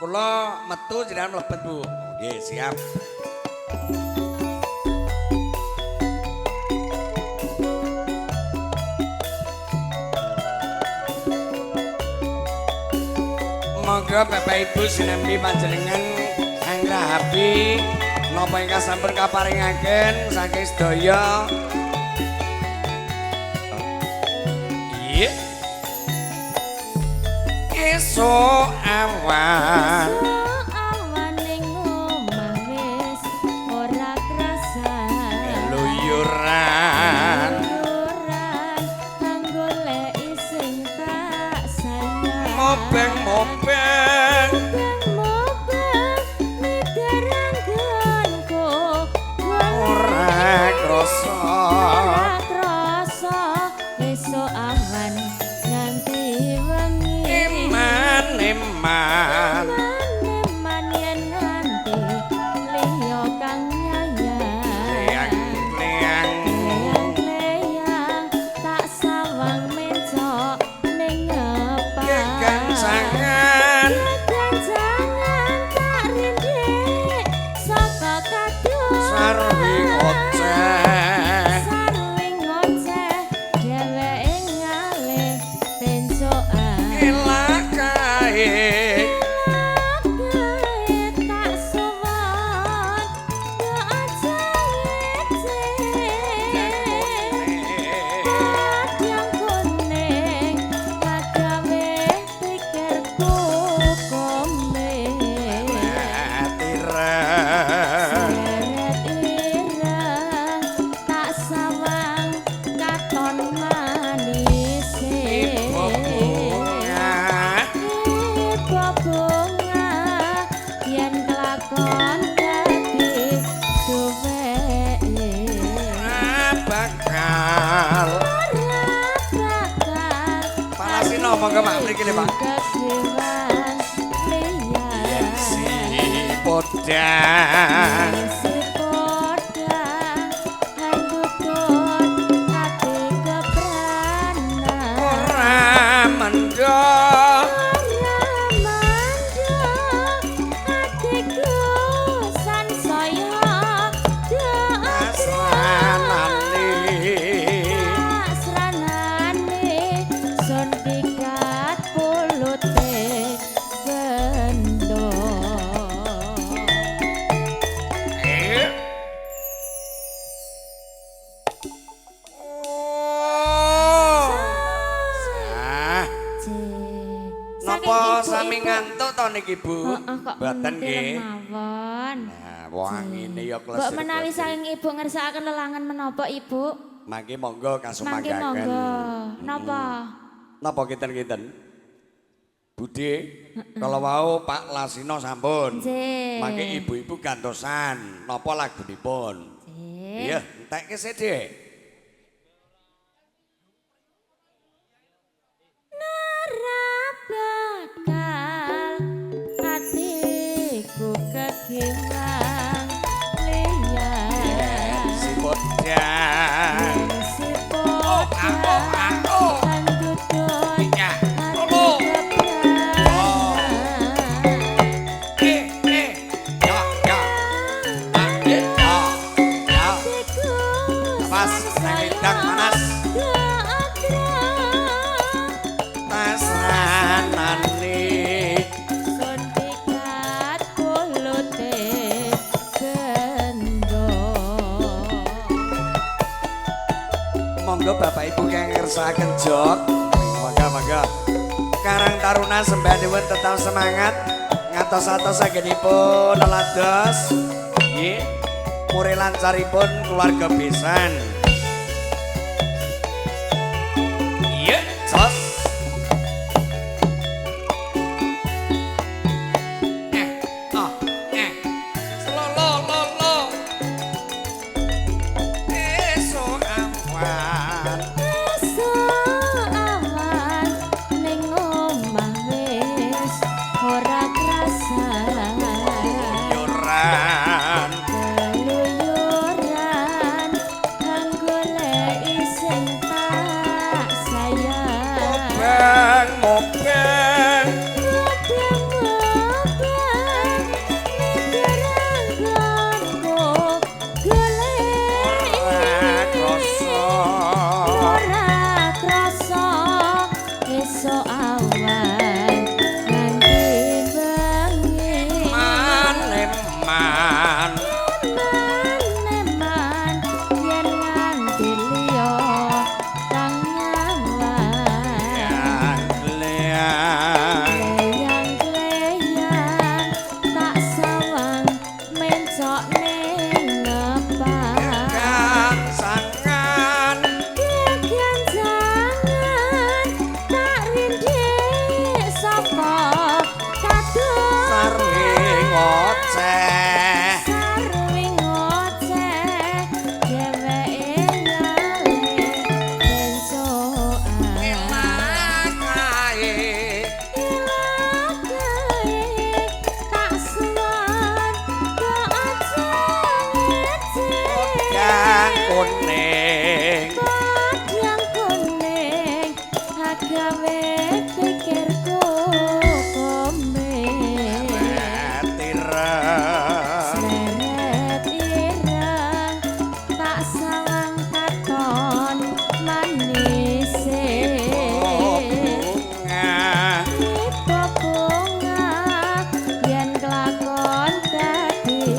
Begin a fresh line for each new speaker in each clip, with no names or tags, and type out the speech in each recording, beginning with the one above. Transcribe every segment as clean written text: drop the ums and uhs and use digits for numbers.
kula metu jenengan mlebet Bu. Nggih, siap. Monggo Bapak Ibu sinambi panjenengan anggrahapi napa ingkang sampun kaparingaken saking sedaya. Iya. Esuk awan
ning omah wis ora krasa
luyuran
goleki sing tak sayang
mobeng-mobeng
miderangganku
ora krasa
esuk awan nganti wengi
iman
yen nganti liya kang nyayang Leyang tak sawang mencok ning ngepang
kegancangan
tak rindik saka kadung
sarwi
ngoceh dheweke ngalih bencokan
elak kae
tak sowan aja yang kuning agawe pikirku komeng Seret ireng tak sawang katon manise bunga yen kelakon dadi duweke
bakal panasino monggo Pak mriki lho Pak
kekiwan liyan
si podang
si podang handutun ati kebrana
ora mendok
atiku sansaya asranane son pikat pulute bendo
Napa sami ngantuk to niki Bu?
kok
Mboten nggih.
mawon.
Nah, wong ngene ya
Mbok
klesir.
menawi saking Ibu ngersakaken lelangan menapa Ibu?
Mangke monggo
Mangke
kasumanggaken.
monggo. Napa?
Napa kinten-kinten? Budhe, kalau mau Pak Lasino sampun.
Nggih.
Mangke ibu-ibu gantosan. Napa lagunipun?
Nggih.
Iya, entekke sithik.
Bakal hatiku kekiwang liyan
Si podang.
si podang handutun
Iya.
ati kebrana
Ya, ya. Ya, ya.
atiku
Pas, nang panas. Pasanane
son pikat pulute bendo
monggo Bapak Ibu kang ngersakaken jog. Monggo. Karang Taruna sembahyipun tetap semangat ngantos-atos sagenipun nelados. Nggih. Muri lancaripun keluarga besan. Iya, sos. Lo. Esok awan.
awan ning omah wis ora krasa
Yoran.
keluyuran kang goleki sing tak sayang
kuning
yang kuning agawe pikirku komeng
tireng
seret ireng tak sawang katon manise Tipe bunga yen kelakon dadi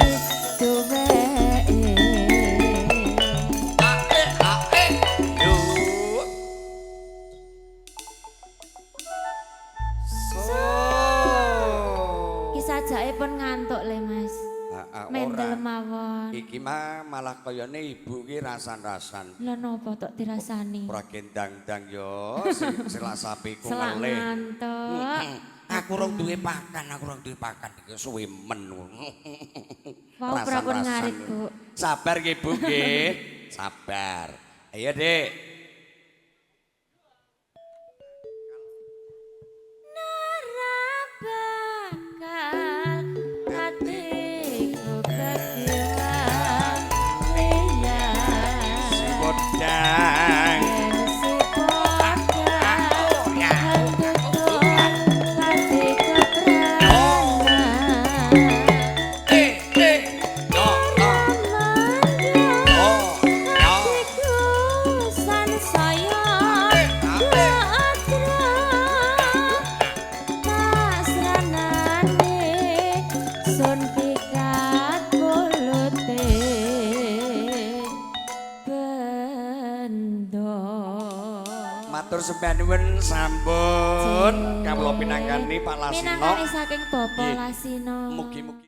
duweke Kisah jae pun ngantuk le Mas. Mendel mawon.
Iki mah malah kayane ibu ki rasan-rasan.
Lah napa tok dirasani?
Ora gendang-dang yo, selasapiku
Selak
ngelih.
ngantuk.
Aku rong duwe pakan, iki suwe men.
Wau prapun ngarit, Bu.
Sabar nggih, Bu nggih. Sabar. Ayo, Dik.
Bakal hatiku kekilan liyan.
Kodang.
Si podang hatiku hati kepranan.
Yo,
Hatiku sansaya doatra pasranane sun pikat kulute bendo
matur sembanuwun sampun kawula pinanggani Pak Lasino.
Pinanggani saking Bapak
Nggih.
Lasino.
Mugi-mugi